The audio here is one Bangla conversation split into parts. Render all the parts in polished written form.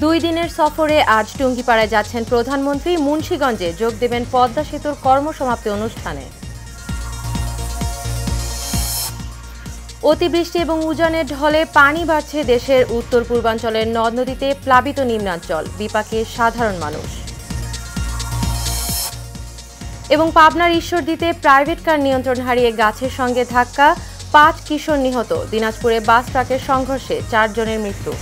দুই দিনের সফরে আজ টুঙ্গিপাড়ায় যাচ্ছেন প্রধানমন্ত্রী। মুন্সিগঞ্জে যোগ দেবেন পদ্মা সেতুর কর্মসমাপ্তি অনুষ্ঠানে। অতিবৃষ্টি এবং উজানের ঢলে পানি বাড়ছে দেশের উত্তর পূর্বাঞ্চলের নদ নদীতে, প্লাবিত নিম্নাঞ্চল, বিপাকে সাধারণ মানুষ। এবং পাবনার ঈশ্বরদীতে প্রাইভেট কার নিয়ন্ত্রণ হারিয়ে গাছের সঙ্গে ধাক্কা, 5 কিশোর নিহত। দিনাজপুরে বাস ট্রাকের সংঘর্ষে 4 জনের মৃত্যু।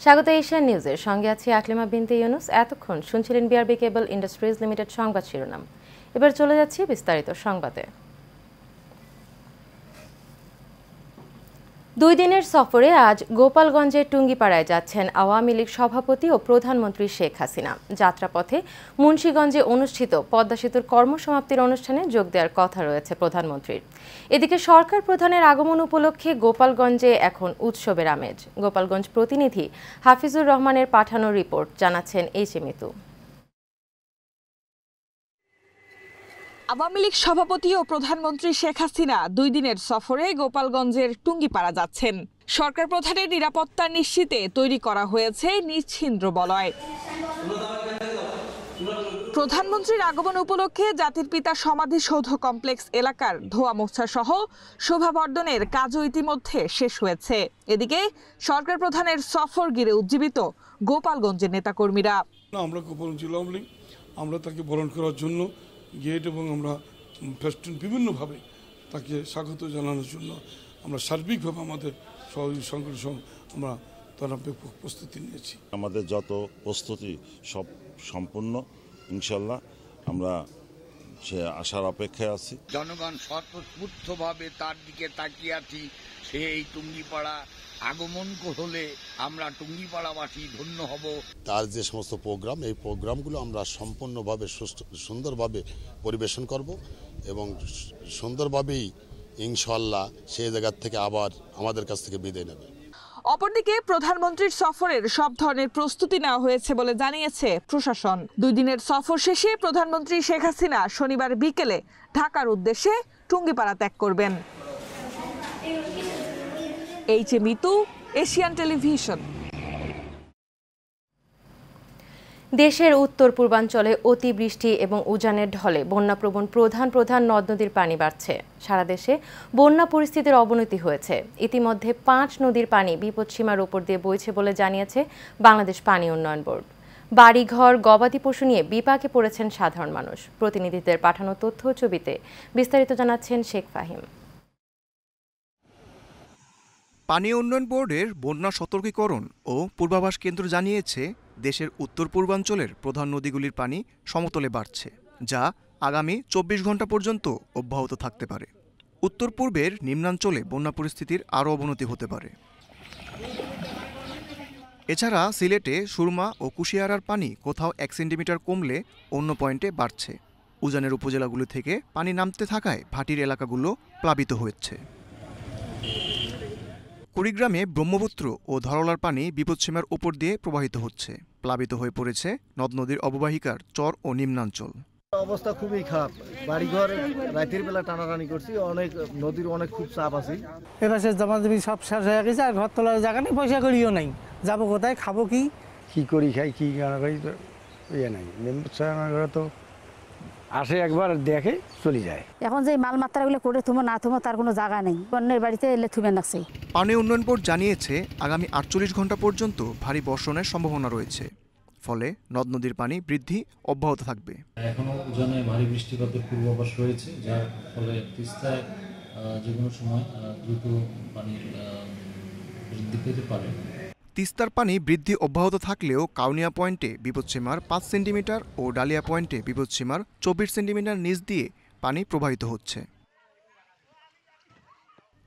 স্বাগত এশিয়ান নিউজের সঙ্গে আছি আকলিমা বিনতে ইউনুস। এতক্ষণ শুনছিলেন বিআরবি কেবল ইন্ডাস্ট্রিজ লিমিটেড সংবাদ শিরোনাম। এবার চলে যাচ্ছি বিস্তারিত সংবাদে। দুই দিনের সফরে আজ গোপালগঞ্জের টুঙ্গিপাড়ায় যাচ্ছেন আওয়ামী লীগ সভাপতি ও প্রধানমন্ত্রী শেখ হাসিনা। যাত্রাপথে মুন্সিগঞ্জে অনুষ্ঠিত পদ্মা সেতুর কর্মসমাপ্তির অনুষ্ঠানে যোগ দেওয়ার কথা রয়েছে প্রধানমন্ত্রীর। এদিকে সরকার প্রধানের আগমন উপলক্ষে গোপালগঞ্জে এখন উৎসবের আমেজ। গোপালগঞ্জ প্রতিনিধি হাফিজুর রহমানের পাঠানো রিপোর্ট জানাচ্ছেন এইচ মিতু। আওয়ামী লীগ সভাপতি ও প্রধানমন্ত্রী শেখ হাসিনা 2 দিনের সফরে গোপালগঞ্জের টুঙ্গিপাড়া যাচ্ছেন। সরকার প্রধানের নিরাপত্তা নিশ্চিতে তৈরি করা হয়েছে নিশ্চিন্দ্র বলয়। প্রধানমন্ত্রীর আগমন উপলক্ষে জাতির পিতা সমাধিসৌধ কমপ্লেক্স এলাকার ধোয়া মোছা সহ শোভাবর্ধনের কাজও ইতিমধ্যে শেষ হয়েছে। এদিকে সরকার প্রধানের সফর ঘিরে উজ্জীবিত গোপালগঞ্জের নেতাকর্মীরা। আমরা গোপালগঞ্জ আমরা তাকে বরণ করার জন্য গেট এবং আমরা ফেস্টুন বিভিন্নভাবে তাকে স্বাগত জানানোর জন্য আমরা সার্বিকভাবে আমাদের সহযোগী সংগঠন আমরা তারা প্রস্তুতি নিয়েছি। আমাদের যত প্রস্তুতি সব সম্পূর্ণ, ইনশাল্লাহ আমরা সে আশার অপেক্ষায় আছি। জনগণ স্বতঃস্ফূর্তভাবে তার দিকে তাকিয়ে আছি। সে এই টুঙ্গিপাড়া আগমন হলে আমরা টুঙ্গিপাড়াবাসী ধন্য হব। তার যে সমস্ত প্রোগ্রাম, এই প্রোগ্রামগুলো আমরা সম্পূর্ণভাবে সুন্দরভাবে পরিবেশন করব এবং সুন্দরভাবেই ইনশাল্লাহ সেই জায়গার থেকে আবার আমাদের কাছ থেকে বিদায় নেবে। অপরদিকে প্রধানমন্ত্রীর সফরের সব ধরনের প্রস্তুতি নেওয়া হয়েছে বলে জানিয়েছে প্রশাসন। 2 দিনের সফর শেষে প্রধানমন্ত্রী শেখ হাসিনা শনিবার বিকেলে ঢাকার উদ্দেশ্যে টুঙ্গিপাড়া ত্যাগ করবেন। H Mitu, Asian television. দেশের উত্তর পূর্বাঞ্চলে অতিবৃষ্টি এবং উজানের ঢলে বন্যাপ্রবণ প্রধান নদ নদীর পানি বাড়ছে। সারা দেশে বন্যা পরিস্থিতির অবনতি হয়েছে। ইতিমধ্যে 5 নদীর পানি বিপদসীমার উপর দিয়ে বইছে বলে জানিয়েছে বাংলাদেশ পানি উন্নয়ন বোর্ড। বাড়িঘর, গবাদি পশু নিয়ে বিপাকে পড়েছেন সাধারণ মানুষ। প্রতিনিধিদের পাঠানো তথ্য ও ছবিতে বিস্তারিত জানাচ্ছেন শেখ ফাহিম। পানি উন্নয়ন বোর্ডের বন্যা সতর্কীকরণ ও পূর্বাভাস কেন্দ্র জানিয়েছে দেশের উত্তর পূর্বাঞ্চলের প্রধান নদীগুলির পানি সমতলে বাড়ছে, যা আগামী 24 ঘন্টা পর্যন্ত অব্যাহত থাকতে পারে। উত্তর পূর্বের নিম্নাঞ্চলে বন্যা পরিস্থিতির আরও অবনতি হতে পারে। এছাড়া সিলেটে সুরমা ও কুশিয়ারার পানি কোথাও 1 সেন্টিমিটার কমলে অন্য পয়েন্টে বাড়ছে। উজানের উপজেলাগুলি থেকে পানি নামতে থাকায় ভাটির এলাকাগুলো প্লাবিত হয়েছে। কুড়িগ্রামে ব্রহ্মপুত্র ও ধরলার পানি বিপদসীমার উপর দিয়ে প্রবাহিত হচ্ছে। প্লাবিত হয়ে পড়েছে নদ নদীর অববাহিকার চর ও নিম্নাঞ্চল। অবস্থা খুবই খারাপ। বাড়িঘর রাতের বেলা টানাটানি করছি, অনেক নদীর অনেক খুব চাপ আছে। এবার জমি সব শেষ হয়ে গেছে, আর ঘর তোলার জায়গা নেই, পয়সা করিও নাই। যাবো কোথায়, খাবো কি করি খাই কি করি তো ইয়ে নাই। মেম্বার তো আসে একবার দেখে চলে যায়। এখন যে মাল মাত্রাগুলো করে থুমো না থুমো তার কোনো জায়গা নেই। অন্যের বাড়িতে এলে থুমে নাকছে। পানি উন্নয়ন বোর্ড জানিয়েছে আগামী 48 ঘন্টা পর্যন্ত ভারী বর্ষণের সম্ভাবনা রয়েছে। ফলে নদ নদীর পানি বৃদ্ধি অব্যাহত থাকবে। এখনো উজানে ভারী বৃষ্টিপাতের পূর্বাভাস রয়েছে, যার ফলে তিস্তায় যে কোনো সময় দ্রুত পানির বৃদ্ধি পেতে পারে। তিস্তার পানি বৃদ্ধি অব্যাহত থাকলেও কাউনিয়া পয়েন্টে বিপদসীমার 5 সেন্টিমিটার ও ডালিয়া পয়েন্টে বিপদসীমার 24 সেন্টিমিটার নিচ দিয়ে পানি প্রবাহিত হচ্ছে।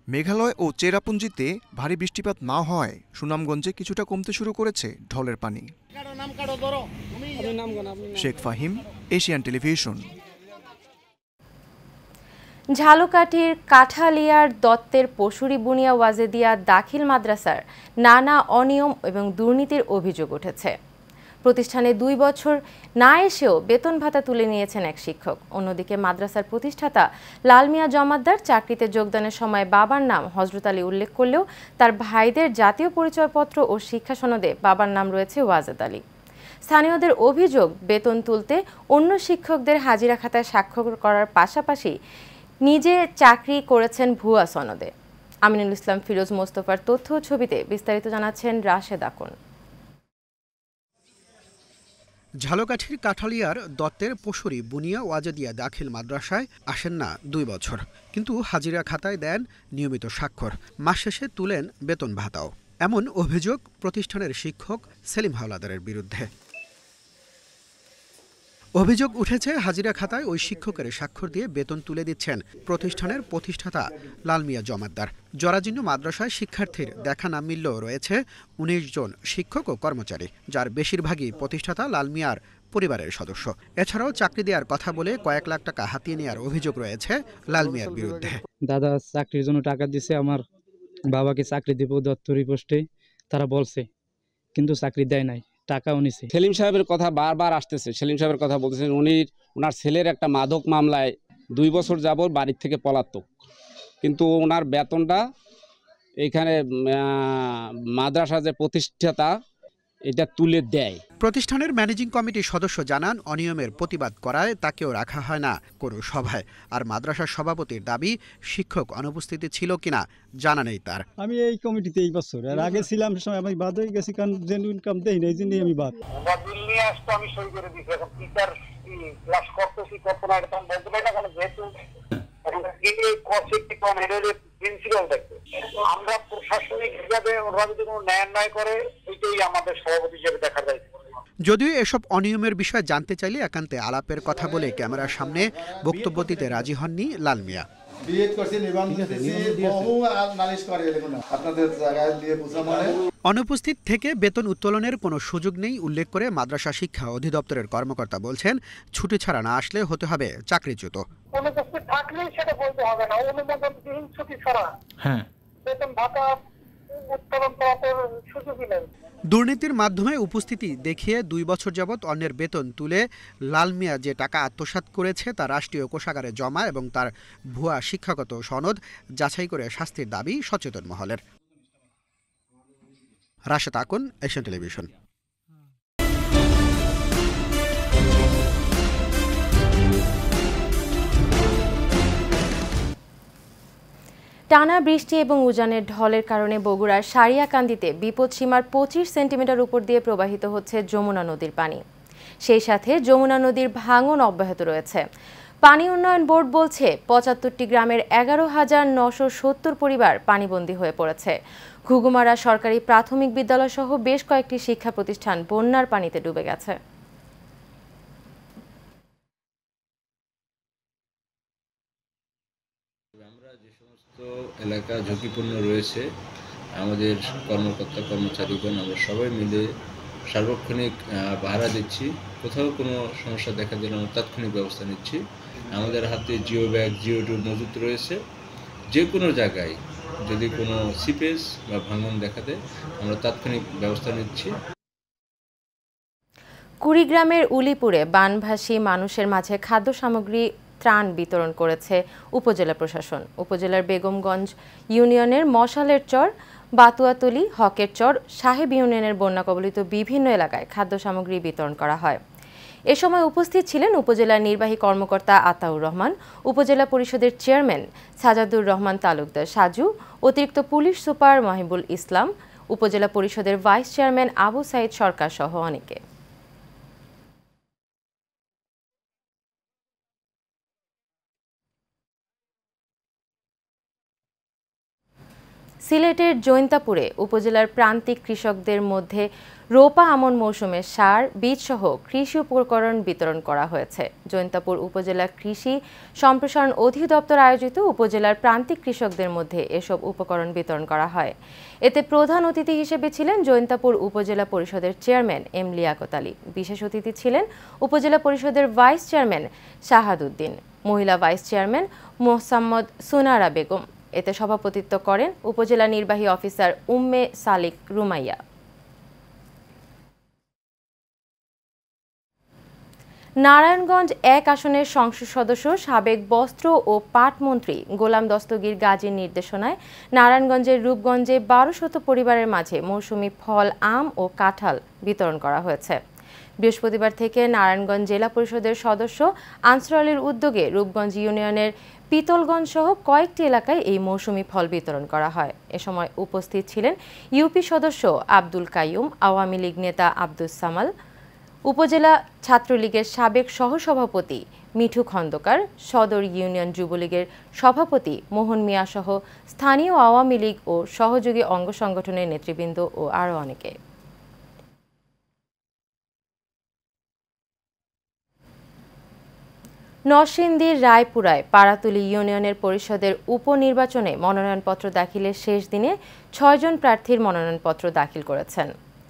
মেঘালয় ও চেরাপুঞ্জিতে ভারী বৃষ্টিপাত না হওয়ায় সুনামগঞ্জে কিছুটা কমতে শুরু করেছে ঢলের পানি। Sheikh Fahim, Asian television. ঝালকাঠির কাঠালিয়ার দত্তের পশুরি বুনিয়া ওয়াজেদিয়া দাখিল মাদ্রাসার নানা অনিয়ম এবং দুর্নীতির অভিযোগ উঠেছে। প্রতিষ্ঠানে 2 বছর না এসেও বেতন ভাতা তুলে নিয়েছেন এক শিক্ষক। অন্যদিকে মাদ্রাসার প্রতিষ্ঠাতা লাল মিয়া জমাদ্দার চাকরিতে যোগদানের সময় বাবার নাম হযরত আলী উল্লেখ করলেও তার ভাইদের জাতীয় পরিচয়পত্র ও শিক্ষা সনদে বাবার নাম রয়েছে ওয়াজেদ আলী। স্থানীয়দের অভিযোগ, বেতন তুলতে অন্য শিক্ষকদের হাজিরা খাতায় স্বাক্ষর করার পাশাপাশি নিজে চাকরি করেছেন ভুয়া সনদে। আমিনুল ইসলাম ফিরোজ মোস্তফার তথ্য ও ছবিতে বিস্তারিত জানাচ্ছেন রাশেদ আকন। ঝালকাঠির কাঠালিয়ার দত্তের পশুরি বুনিয়া ওয়াজেদিয়া দাখিল মাদ্রাসায় আসেন না 2 বছর, কিন্তু হাজিরা খাতায় দেন নিয়মিত স্বাক্ষর, মাস শেষে তুলেন বেতন ভাতাও। এমন অভিযোগ প্রতিষ্ঠানের শিক্ষক সেলিম হাওলাদারের বিরুদ্ধে। অভিযোগ উঠেছে হাজিরা খাতায় ওই শিক্ষকের স্বাক্ষর দিয়ে বেতন তুলে দিচ্ছেন প্রতিষ্ঠানের প্রতিষ্ঠাতা লাল মিয়া জমাদ্দার। জরাজীর্ণ মাদ্রাসায় শিক্ষার্থীর দেখা না মিললেও রয়েছে 19 জন শিক্ষক ও কর্মচারী, যার বেশিরভাগই প্রতিষ্ঠাতা লাল মিয়ার পরিবারের সদস্য। এছাড়াও চাকরি দেওয়ার কথা বলে কয়েক লাখ টাকা হাতিয়ে নেওয়ার অভিযোগ রয়েছে লাল মিয়ার বিরুদ্ধে। দাদা চাকরির জন্য টাকা দিছে, আমার বাবাকে চাকরি দিব দপ্তরি পোস্টে, তারা বলছে, কিন্তু চাকরি দেয় নাই, টাকাও নিছে। সেলিম সাহেবের কথা বারবার আসতেছে, সেলিম সাহেবের কথা বলতেছেন, ওনার ছেলের একটা মাদক মামলায় 2 বছর যাবত বাড়ির থেকে পলাতক, কিন্তু ওনার বেতনটা এইখানে মাদ্রাসা যে প্রতিষ্ঠাতা এটা তুলে দেয়। প্রতিষ্ঠানের ম্যানেজিং কমিটির সদস্য জানান, অনিয়মের প্রতিবাদ করায় তাকেও রাখা হয় না কোনো সভায়। আর মাদ্রাসার সভাপতির দাবি, শিক্ষক অনুপস্থিতি ছিল কিনা জানা নেই তার। আমি এই কমিটিতে এই বছর, আর আগে ছিলাম সময় আমি বাদ হয়ে গেছি, কারণ জেনুইন কাম দেই না, এই জন্যই আমি বাদ। বিল নিয়ে আসতো, আমি সই করে দিয়েছি। এখন টিচার ক্লাস করতেছি কত না, এটা বলতে পারি না, কারণ যেহেতু আমরা প্রশাসনিক হিসাবে ওরা যদি কোনো ন্যায় করে, এটাই আমাদের সভাপতি হিসেবে দেখা যায়। যদিও এসব অনিয়মের বিষয়ে জানতে চাইলে একান্তে আলাপের কথা বলে ক্যামেরার সামনে বক্তব্য দিতে রাজি হননি লাল মিয়া। অনুপস্থিত থেকে বেতন উত্তোলনের কোনো সুযোগ নেই উল্লেখ করে মাদ্রাসা শিক্ষা অধিদপ্তরের কর্মকর্তা বলছেন, ছুটি ছাড়া না আসলে হতে হবে চাকরিচ্যুত। অনুপস্থিত থাকলেই সেটা বলতে হবে না, অনুমোদনবিহীন ছুটি ছাড়া বেতন ভাতা উত্তোলন করার সুযোগই নেই। দুর্নীতির মাধ্যমে উপস্থিতি দেখিয়ে 2 বছর যাবৎ অন্যের বেতন তুলে লাল মিয়া যে টাকা আত্মসাৎ করেছে তা রাষ্ট্রীয় কোষাগারে জমা এবং তার ভুয়া শিক্ষাগত সনদ যাচাই করে শাস্তির দাবি সচেতন মহলের। Rashed Akon, Asian television. টানা বৃষ্টি এবং উজানের ঢলের কারণে বগুড়ার সারিয়াকান্দিতে বিপদসীমার 25 সেন্টিমিটার উপর দিয়ে প্রবাহিত হচ্ছে যমুনা নদীর পানি। সেই সাথে যমুনা নদীর ভাঙন অব্যাহত রয়েছে। পানি উন্নয়ন বোর্ড বলছে 75টি গ্রামের 11,970 পরিবার পানিবন্দী হয়ে পড়েছে। ঘুঘুমারা সরকারি প্রাথমিক বিদ্যালয় সহ বেশ কয়েকটি শিক্ষা প্রতিষ্ঠান বন্যার পানিতে ডুবে গেছে। এলাকা ঝুঁকিপূর্ণ রয়েছে, আমাদের কর্মকর্তা কর্মচারীগণ আমরা সবাই মিলে সার্বক্ষণিক পাহারা দিচ্ছি। কোথাও কোনো সমস্যা দেখা দিলে আমরা তাৎক্ষণিক ব্যবস্থা নিচ্ছি। আমাদের হাতে জিও ব্যাগ, জিও টুল মজুত রয়েছে। যে কোনো জায়গায় যদি কোনো সিপেজ বা ভাঙন দেখা দেয় আমরা তাৎক্ষণিক ব্যবস্থা নিচ্ছি। কুড়িগ্রামের উলিপুরে বানভাসী মানুষের মাঝে খাদ্য সামগ্রী ত্রাণ বিতরণ করেছে উপজেলা প্রশাসন। উপজেলার বেগমগঞ্জ ইউনিয়নের মশালের চর, বাতুয়াতলি, হকের চর, সাহেব ইউনিয়নের বন্যা কবলিত বিভিন্ন এলাকায় খাদ্য সামগ্রী বিতরণ করা হয়। এ সময় উপস্থিত ছিলেন উপজেলার নির্বাহী কর্মকর্তা আতাউর রহমান, উপজেলা পরিষদের চেয়ারম্যান সাজাদুর রহমান তালুকদার সাজু, অতিরিক্ত পুলিশ সুপার মাহিবুল ইসলাম, উপজেলা পরিষদের ভাইস চেয়ারম্যান আবু সাইদ সরকার সহ অনেকে। সিলেটের জৈন্তাপুরে উপজেলার প্রান্তিক কৃষকদের মধ্যে রোপা আমন মৌসুমের সার, বীজ সহ কৃষি উপকরণ বিতরণ করা হয়েছে। জৈন্তাপুর উপজেলা কৃষি সম্প্রসারণ অধিদপ্তর আয়োজিত উপজেলার প্রান্তিক কৃষকদের মধ্যে এসব উপকরণ বিতরণ করা হয়। এতে প্রধান অতিথি হিসেবে ছিলেন জৈন্তাপুর উপজেলা পরিষদের চেয়ারম্যান এম লিয়াকত আলী। বিশেষ অতিথি ছিলেন উপজেলা পরিষদের ভাইস চেয়ারম্যান শাহাদুদ্দিন, মহিলা ভাইস চেয়ারম্যান মোসাম্মদ সুনারা বেগম। এতে সভাপতিত্ব করেন উপজেলা নির্বাহী অফিসার উম্মে সালিক রুমাইয়া। নারায়ণগঞ্জ ১ আসনের সংসদ সদস্য সাবেক বস্ত্র ও পাট মন্ত্রী গোলাম দস্তগীর গাজীর নির্দেশনায় নারায়ণগঞ্জের রূপগঞ্জে ১২০০ পরিবারের মাঝে মৌসুমি ফল, আম ও কাঁঠাল বিতরণ করা হয়েছে। বৃহস্পতিবার থেকে নারায়ণগঞ্জ জেলা পরিষদের সদস্য আনসার আলীর উদ্যোগে রূপগঞ্জ ইউনিয়নের পিতলগঞ্জ সহ কয়েকটি এলাকায় এই মৌসুমি ফল বিতরণ করা হয়। এ সময় উপস্থিত ছিলেন ইউপি সদস্য আব্দুল কাইয়ুম, আওয়ামী লীগ নেতা আব্দুস সামাল, উপজেলা ছাত্রলীগের সাবেক সহসভাপতি মিঠু খন্দকার, সদর ইউনিয়ন যুবলীগের সভাপতি মোহন মিয়া সহ স্থানীয় আওয়ামী লীগ ও সহযোগী অঙ্গ সংগঠনের নেতৃবৃন্দ ও আরও অনেকে। নরসিংদীর রায়পুরায় পাড়াতুলি ইউনিয়নের পরিষদের উপনির্বাচনে মনোনয়নপত্র দাখিলের শেষ দিনে ৬ জন প্রার্থীর মনোনয়নপত্র দাখিল করেছেন।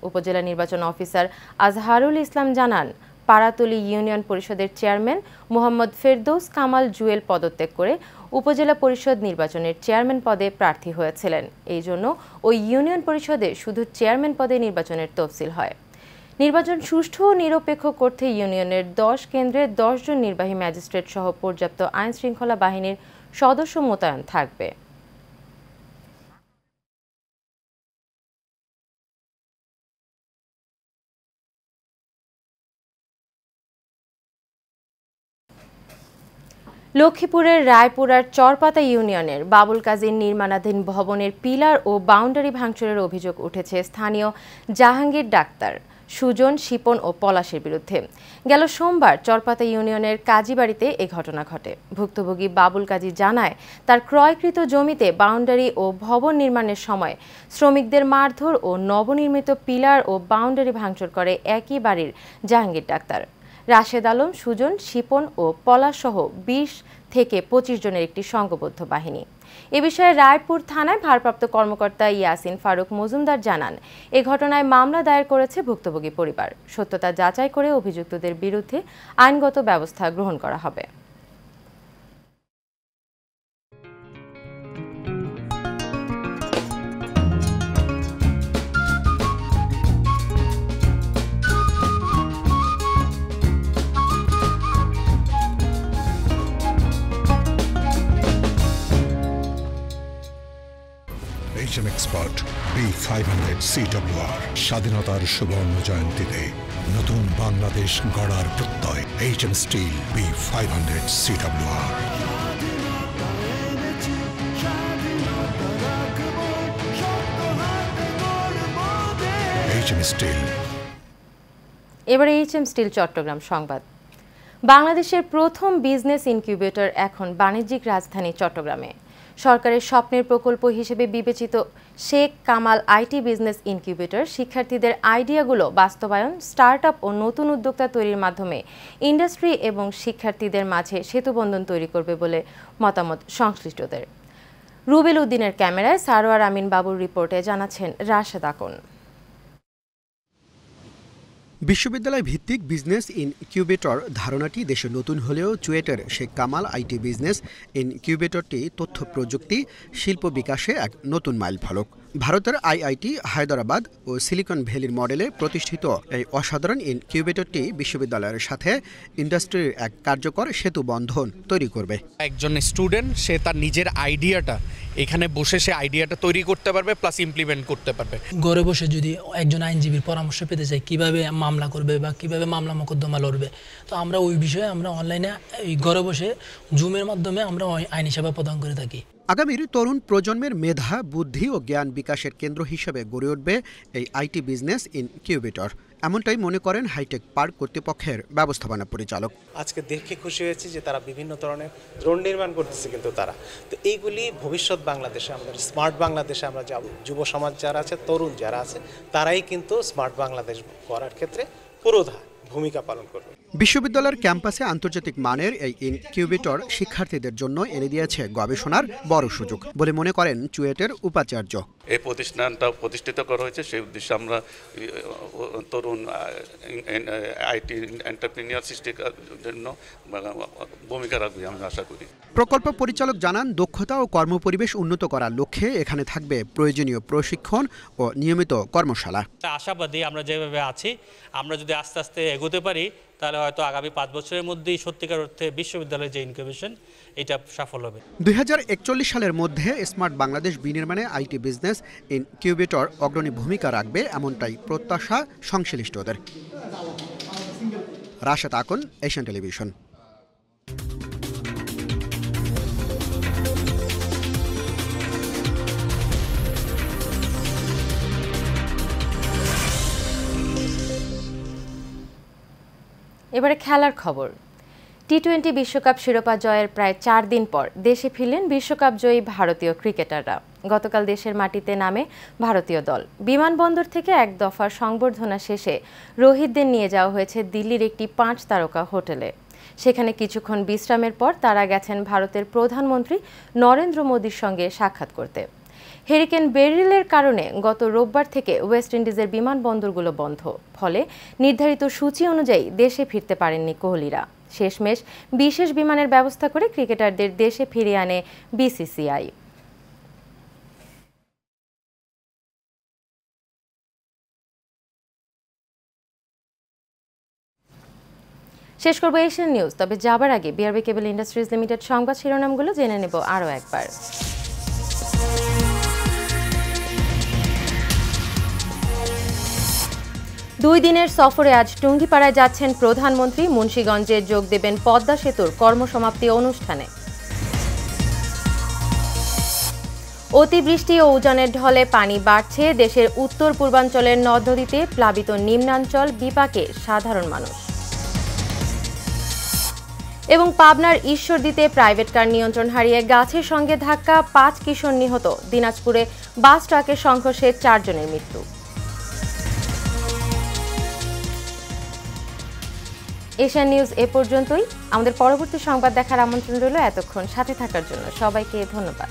উপজেলা নির্বাচন অফিসার আজহারুল ইসলাম জানান, পাড়াতুলি ইউনিয়ন পরিষদের চেয়ারম্যান মোহাম্মদ ফেরদৌস কামাল জুয়েল পদত্যাগ করে উপজেলা পরিষদ নির্বাচনের চেয়ারম্যান পদে প্রার্থী হয়েছিলেন। এই জন্য ওই ইউনিয়ন পরিষদে শুধু চেয়ারম্যান পদে নির্বাচনের তফসিল হয়। নির্বাচন সুষ্ঠু ও নিরপেক্ষ করতে ইউনিয়নের ১০ কেন্দ্রে ১০ জন নির্বাহী ম্যাজিস্ট্রেট সহ পর্যাপ্ত আইন শৃঙ্খলা বাহিনীর সদস্য মোতায়েন থাকবে। লক্ষ্মীপুরের রায়পুরার চরপাতা ইউনিয়নের বাবুল কাজীর নির্মাণাধীন ভবনের পিলার ও বাউন্ডারি ভাঙচুরের অভিযোগ উঠেছে স্থানীয় জাহাঙ্গীর ডাক্তার, সুজন, শিপন ও পলাশের বিরুদ্ধে। গেল সোমবার চরপাতা ইউনিয়নের কাজীবাড়িতে এ ঘটনা ঘটে। ভুক্তভোগী বাবুল কাজী জানায়, তার ক্রয়কৃত জমিতে বাউন্ডারি ও ভবন নির্মাণের সময় শ্রমিকদের মারধর ও নবনির্মিত পিলার ও বাউন্ডারি ভাঙচুর করে একই বাড়ির জাহাঙ্গীর ডাক্তার। রাশেদ আলম, সুজন, শিপন ও পলাশ সহ ২০ থেকে ২৫ জনের একটি সংঘবদ্ধ বাহিনী। এ বিষয়ে রায়পুর থানায় ভারপ্রাপ্ত কর্মকর্তা ইয়াসিন ফারুক মজুমদার জানান, এ ঘটনায় মামলা দায়ের করেছে ভুক্তভোগী পরিবার। সত্যতা যাচাই করে অভিযুক্তদের বিরুদ্ধে আইনগত ব্যবস্থা গ্রহণ করা হবে। এক্সপার্ট B500 CWR স্বাধীনতার সুবর্ণ জয়ন্তীতে নতুন বাংলাদেশ গড়ার প্রত্যয়। HM steel B500 CWR। HM steel. এবারে HM স্টিল চট্টগ্রাম সংবাদ। বাংলাদেশের প্রথম বিজনেস ইনকিউবেটর এখন বাণিজ্যিক রাজধানী চট্টগ্রামে। সরকারের স্বপ্নের প্রকল্প হিসেবে বিবেচিত Sheikh Kamal IT business incubator শিক্ষার্থীদের আইডিয়াগুলো বাস্তবায়ন, স্টার্টআপ ও নতুন উদ্যোক্তা তৈরির মাধ্যমে ইন্ডাস্ট্রি এবং শিক্ষার্থীদের মাঝে সেতুবন্ধন তৈরি করবে বলে মতামত সংশ্লিষ্টদের। রুবেল উদ্দিনের ক্যামেরায় সারোয়ার আমিন বাবুর রিপোর্টে জানাচ্ছেন রাশেদ আকন। বিশ্ববিদ্যালয় ভিত্তিক বিজনেস ইনকিউবেটর ধারণাটি দেশে নতুন হলেও চুয়েটের শেখ কামাল আইটি বিজনেস ইনকিউবেটরটি তথ্য প্রযুক্তি শিল্প বিকাশে এক নতুন মাইলফলক। ভারতের আইআইটি হায়দরাবাদ ও সিলিকন ভ্যালির মডেলে প্রতিষ্ঠিত এই অসাধারণ ইনকিউবেটরটি বিশ্ববিদ্যালয়ের সাথে ইন্ডাস্ট্রির এক কার্যকর সেতু বন্ধন তৈরি করবে। একজন স্টুডেন্ট সে তার নিজের আইডিয়াটা এখানে বসে সে আইডিয়াটা তৈরি করতে পারবে, প্লাস ইমপ্লিমেন্ট করতে পারবে। ঘরে বসে যদি একজন আইনজীবীর পরামর্শ পেতে চাই কিভাবে মামলা করবে বা কিভাবে মামলা মোকদ্দমা লড়বে, তো আমরা ওই বিষয়ে আমরা অনলাইনে ঘরে বসে জুমের মাধ্যমে আমরা আইনি সেবা প্রদান করে থাকি। আগামীর তরুণ প্রজন্মের মেধা, বুদ্ধি ও জ্ঞান বিকাশের কেন্দ্র হিসেবে গড়ে উঠবে এই আইটি বিজনেস ইনকিউবেটর। এমনটাই মনে করেন হাইটেক পার্ক কর্তৃপক্ষের ব্যবস্থাপনা পরিচালক। আজকে দেখে খুশি হয়েছি যে তারা বিভিন্ন ধরনের ড্রোন নির্মাণ করতেছে, কিন্তু তারা তো এইগুলি ভবিষ্যৎ বাংলাদেশে, আমাদের স্মার্ট বাংলাদেশে আমরা যুব সমাজ যারা আছে, তরুণ যারা আছে, তারাই কিন্তু স্মার্ট বাংলাদেশ করার ক্ষেত্রে পুরোধা ভূমিকা পালন করবে। বিশ্ববিদ্যালয়ের ক্যাম্পাসে আন্তর্জাতিক মানের এই ইনকিউবেটর শিক্ষার্থীদের জন্য এনে দিয়েছে গবেষণার বড় সুযোগ বলে মনে করেন চুয়েটের উপাচার্য। এই প্রতিষ্ঠানটা প্রতিষ্ঠিত করা হয়েছে সেই উদ্দেশ্যে আমরা তরুণ আইটি এন্টারপ্রেনিউর সৃষ্টির জন্য ভূমিকা রাখবে আমি আশা করি। প্রকল্প পরিচালক জানান, দক্ষতা ও কর্মপরিবেশ উন্নত করার লক্ষ্যে এখানে থাকবে প্রয়োজনীয় প্রশিক্ষণ ও নিয়মিত কর্মশালা। আশাবাদী আমরা যেভাবে আছি, আমরা যদি আস্তে আস্তে এগোতে পারি তাহলে হয়তো আগামী 5 বছরের মধ্যেই সত্যিকার অর্থে বিশ্ববিদ্যালয়ের যে ইনকিউবেশন এটা সফল হবে। 2041 সালের মধ্যে স্মার্ট বাংলাদেশ বিনির্মাণে আইটি বিজনেস ইনকিউবেটর অগ্রণী ভূমিকা রাখবে এমনটাই প্রত্যাশা সংশ্লিষ্টদের। Rashed Akon, Asian television. এবারে খেলার খবর। টি-20 বিশ্বকাপ শিরোপা জয়ের প্রায় 4 দিন পর দেশে ফিরলেন বিশ্বকাপ জয়ী ভারতীয় ক্রিকেটাররা। গতকাল দেশের মাটিতে নামে ভারতীয় দল। বিমানবন্দর থেকে এক দফার সংবর্ধনা শেষে রোহিতদের নিয়ে যাওয়া হয়েছে দিল্লির একটি 5 তারকা হোটেলে। সেখানে কিছুক্ষণ বিশ্রামের পর তারা গেছেন ভারতের প্রধানমন্ত্রী নরেন্দ্র মোদীর সঙ্গে সাক্ষাৎ করতে। হেরিকেন বেরিলের কারণে গত রোববার থেকে ওয়েস্ট ইন্ডিজের বিমানবন্দরগুলো বন্ধ। ফলে নির্ধারিত সূচি অনুযায়ী দেশে ফিরতে পারেননি কোহলিরা। শেষমেশ বিশেষ বিমানের ব্যবস্থা করে ক্রিকেটারদের দেশে ফিরিয়ে আনে বিসিসিআই। শেষ করব এশিয়ান নিউজ, তবে যাবার আগে বিআরবি কেবল ইন্ডাস্ট্রিজ লিমিটেড সংবাদ শিরোনামগুলো জেনে নেব আরও একবার। 2 দিনের সফরে আজ টুঙ্গিপাড়ায় যাচ্ছেন প্রধানমন্ত্রী। মুন্সিগঞ্জে যোগ দেবেন পদ্মা সেতুর কর্মসমাপ্তি অনুষ্ঠানে। অতিবৃষ্টি ও উজানের ঢলে পানি বাড়ছে। দেশের উত্তর পূর্বাঞ্চলের নদ নদীতে প্লাবিত নিম্নাঞ্চল, বিপাকে সাধারণ মানুষ। এবং পাবনার ঈশ্বরদীতে প্রাইভেট কার নিয়ন্ত্রণ হারিয়ে গাছের সঙ্গে ধাক্কা, 5 কিশোর নিহত। দিনাজপুরে বাস ট্রাকের সংঘর্ষে 4 জনের মৃত্যু। এশিয়ান নিউজ এ পর্যন্তই। আমাদের পরবর্তী সংবাদ দেখার আমন্ত্রণ রইল। এতক্ষণ সাথে থাকার জন্য সবাইকে ধন্যবাদ।